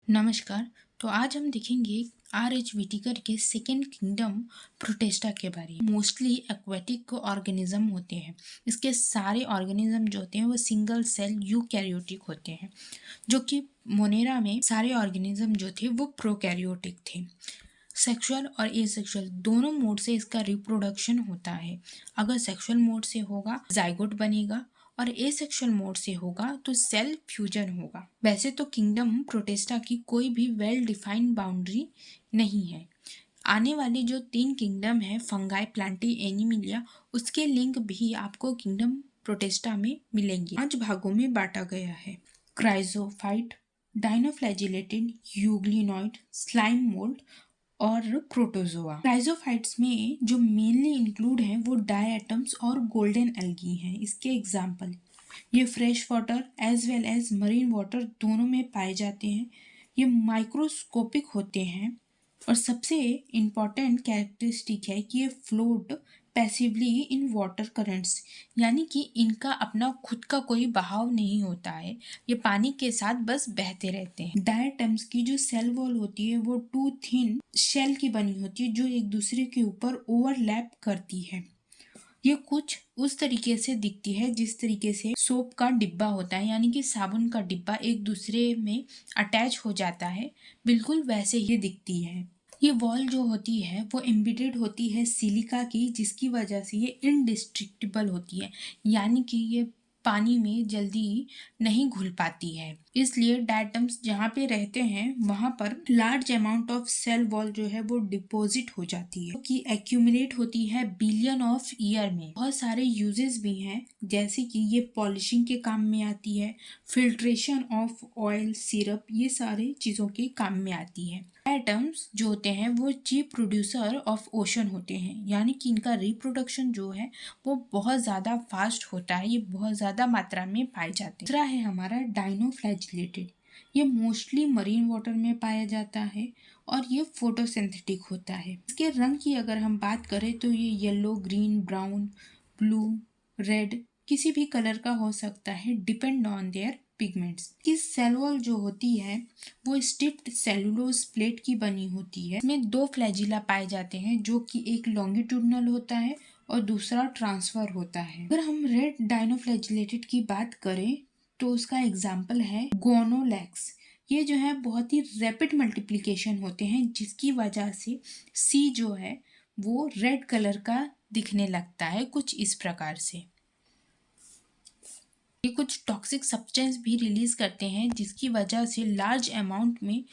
नमस्कार। तो आज हम देखेंगे आर.एच. व्हिटेकर के सेकेंड किंगडम प्रोटिस्टा के बारे में। मोस्टली एक्वेटिक ऑर्गेनिज्म होते हैं। इसके सारे ऑर्गेनिज्म जो होते हैं वो सिंगल सेल यूकैरियोटिक होते हैं, जो कि मोनेरा में सारे ऑर्गेनिज्म जो थे वो प्रोकैरियोटिक थे। सेक्सुअल और एसेक्सुअल दोनों मोड से इसका रिप्रोडक्शन होता है। अगर सेक्सुअल मोड से होगा जाइगोट बनेगा और एसेक्सुअल मोड से होगा तो सेल फ्यूजन होगा। वैसे तो किंगडम प्रोटिस्टा की कोई भी वेल डिफाइंड बाउंड्री नहीं है। आने वाली जो 3 किंगडम है फंगाई, प्लांटी, एनिमिलिया, उसके लिंक भी आपको किंगडम प्रोटिस्टा में मिलेंगे। 5 भागों में बांटा गया है: क्राइजोफाइट, डाइनोफ्लैजिलेटेड, यूग्लिनॉइड, स्लाइम मोल्ड और प्रोटोजोआ। क्राइजोफाइट्स में जो मेनली इंक्लूड हैं वो डायटम्स और गोल्डन एल्गी हैं। इसके एग्जाम्पल ये fresh water as well as marine water दोनों में पाए जाते हैं। ये माइक्रोस्कोपिक होते हैं और सबसे इम्पॉर्टेंट कैरेक्टरिस्टिक है कि ये float passively in water currents, यानी कि इनका अपना खुद का कोई बहाव नहीं होता है, ये पानी के साथ बस बहते रहते हैं। डायटम्स की जो सेल वॉल होती है वो 2 थिन शेल की बनी होती है जो एक दूसरे के ऊपर ओवरलैप करती है। ये कुछ उस तरीके से दिखती है जिस तरीके से सोप का डिब्बा होता है, यानी कि साबुन का डिब्बा एक दूसरे में अटैच हो जाता है, बिल्कुल वैसे ही दिखती है। ये वॉल जो होती है वो एम्बेडेड होती है सिलिका की, जिसकी वजह से ये इनडिस्ट्रक्टिबल होती है, यानी कि ये पानी में जल्दी नहीं घुल पाती है। इसलिए डायटम्स जहाँ पे रहते हैं वहाँ पर large amount of cell wall जो है वो डिपॉजिट हो जाती है, कि एक्यूमुलेट होती है बिलियन ऑफ ईयर में। बहुत सारे यूजेस भी हैं, जैसे कि ये पॉलिशिंग के काम में आती है, फिल्ट्रेशन ऑफ ऑयल, सिरप, ये सारे चीज़ों के काम में आती है। एटम्स जो होते हैं वो चीफ प्रोड्यूसर ऑफ ओशन होते हैं, यानी कि इनका रिप्रोडक्शन जो है वो बहुत ज़्यादा फास्ट होता है, ये बहुत ज़्यादा मात्रा में पाए जाते हैं। दूसरा है हमारा डाइनोफ्लैजिलेटेड। ये मोस्टली मरीन वाटर में पाया जाता है और ये फोटोसिंथेटिक होता है। इसके रंग की अगर हम बात करें तो ये yellow, green, brown, blue, red किसी भी कलर का हो सकता है, डिपेंड ऑन देयर पिगमेंट्स। इस सेल वॉल जो होती है वो स्टिफ्ड सेलुलोज प्लेट की बनी होती है। इसमें 2 फ्लैजिला पाए जाते हैं, जो कि एक लॉन्गिट्यूडनल होता है और दूसरा ट्रांसफर होता है। अगर हम रेड डाइनोफ्लैजिलेटेड की बात करें तो उसका एग्जाम्पल है गोनोलैक्स। ये जो है बहुत ही रैपिड मल्टीप्लिकेशन होते हैं, जिसकी वजह से सी जो है वो रेड कलर का दिखने लगता है, कुछ इस प्रकार से। ये कुछ टॉक्सिक सब्सटेंस भी रिलीज करते हैं, जिसकी वजह से लार्ज अमाउंट में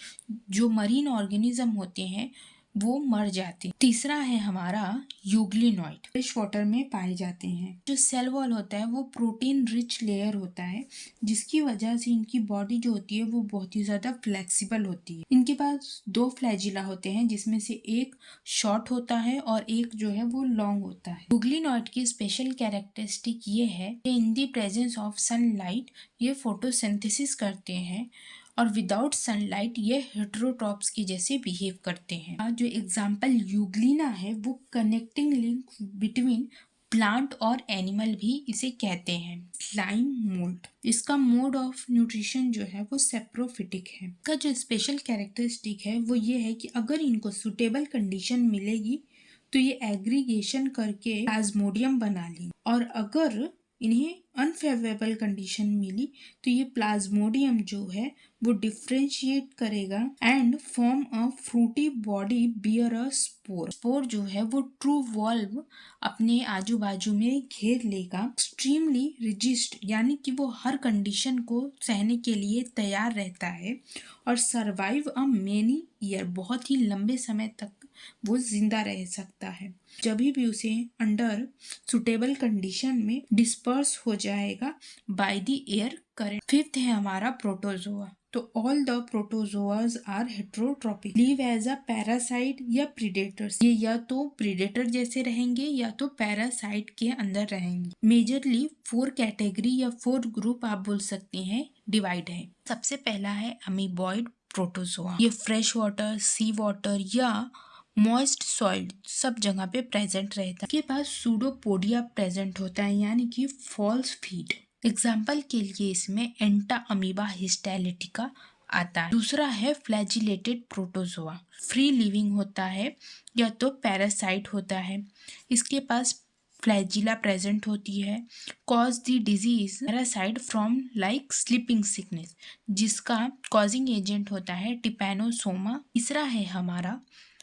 जो मरीन ऑर्गेनिज्म होते हैं वो मर जाते हैं। तीसरा है हमारा यूग्लिनॉइड, फ्रेश वाटर में पाए जाते हैं। जो सेल वॉल होता है वो प्रोटीन रिच लेयर होता है, जिसकी वजह से इनकी बॉडी जो होती है वो बहुत ही ज्यादा फ्लेक्सिबल होती है। इनके पास 2 फ्लैजिला होते हैं, जिसमें से एक शॉर्ट होता है और एक जो है वो लॉन्ग होता है। यूग्लिनॉइड की स्पेशल कैरेक्टरिस्टिक ये है कि in the presence of sunlight ये फोटोसिंथेसिस करते हैं और विदाउट सनलाइट ये हेटेरोट्रॉप्स की जैसे बिहेव करते हैं। जो एग्जाम्पल यूग्लिना है वो कनेक्टिंग लिंक बिटवीन प्लांट और एनिमल भी इसे कहते हैं। स्लाइम मोल्ड, इसका मोड ऑफ न्यूट्रिशन जो है वो सेप्रोफिटिक है। इसका जो स्पेशल कैरेक्टरिस्टिक है वो ये है कि अगर इनको सुटेबल कंडीशन मिलेगी तो ये एग्रीगेशन करके प्लाज्मोडियम बना लेंगे, और अगर इन्हें अनफेवरेबल कंडीशन मिली तो ये प्लाज्मोडियम जो है वो डिफ्रेंशिएट करेगा and form a fruity body bear a spore. Spore जो है वो ट्रू वॉल्व अपने आजू बाजू में घेर लेगा। एक्सट्रीमली रिजिस्ट, यानी कि वो हर कंडीशन को सहने के लिए तैयार रहता है और सर्वाइव अ मेनी ईयर, बहुत ही लंबे समय तक वो जिंदा रह सकता है, जब भी उसे अंडर सुटेबल कंडीशन में डिस्पर्स हो जाएगा by the air current. Fifth है हमारा प्रोटोजोआ। तो all the protozoas are heterotrophic, live as a parasite या प्रीडेटर्स। ये या तो प्रीडेटर जैसे रहेंगे या तो पैरासाइट के अंदर रहेंगे। मेजरली 4 कैटेगरी या 4 ग्रुप आप बोल सकते हैं डिवाइड है। सबसे पहला है अमीबॉइड प्रोटोजोआ। ये फ्रेश वाटर, सी वाटर या मॉइस्ट सॉइल सब जगह पे प्रेजेंट रहता है। इसके पास सूडोपोडिया प्रेजेंट होता है, यानी कि फॉल्स फीट। एग्जाम्पल के लिए इसमें एंटा अमीबा हिस्टैलिटिका आता है। दूसरा है फ्लैजिलेटेड प्रोटोजोआ, फ्री लिविंग होता है या तो पैरासाइट होता है। इसके पास फ्लैजिला प्रेजेंट होती है। Cause the disease parasite from like sleeping sickness, जिसका कॉजिंग एजेंट होता है टिपैनोसोमा। तीसरा है हमारा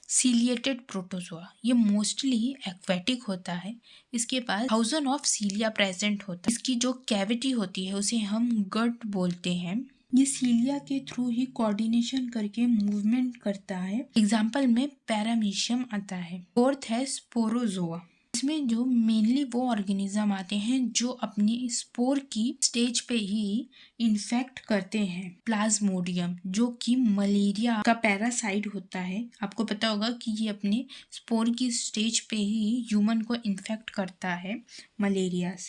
सीलिएटेड प्रोटोजोआ, ये मोस्टली एक्वेटिक होता है। इसके पास 1000 ऑफ सीलिया प्रेजेंट होता है। इसकी जो कैविटी होती है उसे हम गट बोलते हैं। ये सीलिया के थ्रू ही कोऑर्डिनेशन करके मूवमेंट करता है। एग्जाम्पल में पैरामीशियम आता है। फोर्थ है स्पोरोजोआ, इसमें जो मेनली वो ऑर्गेनिज्म आते हैं जो अपनी स्पोर की स्टेज पे ही इन्फेक्ट करते हैं। प्लाज्मोडियम, जो कि मलेरिया का पैरासाइट होता है। आपको पता होगा कि ये अपने स्पोर की स्टेज पे ही ह्यूमन को इन्फेक्ट करता है मलेरिया से।